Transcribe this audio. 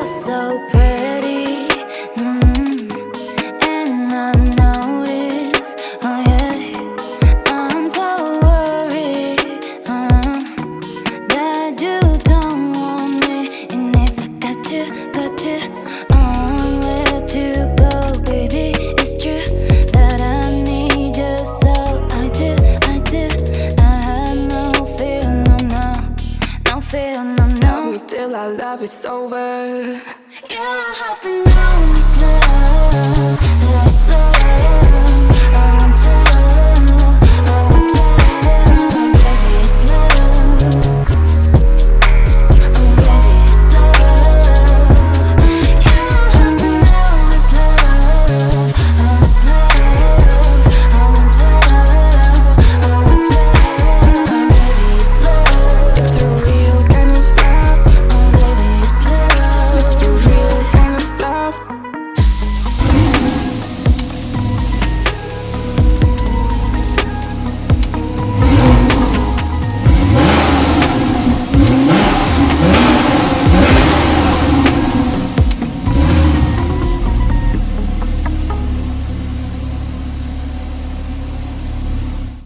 You're so pretty, and I notice, oh yeah, I'm so worried, that you don't want me. And if I got to, I'll let you go, baby. It's true that I need you, so I do. I have no fear, no fear, no. Love me till our love is over. You have to know.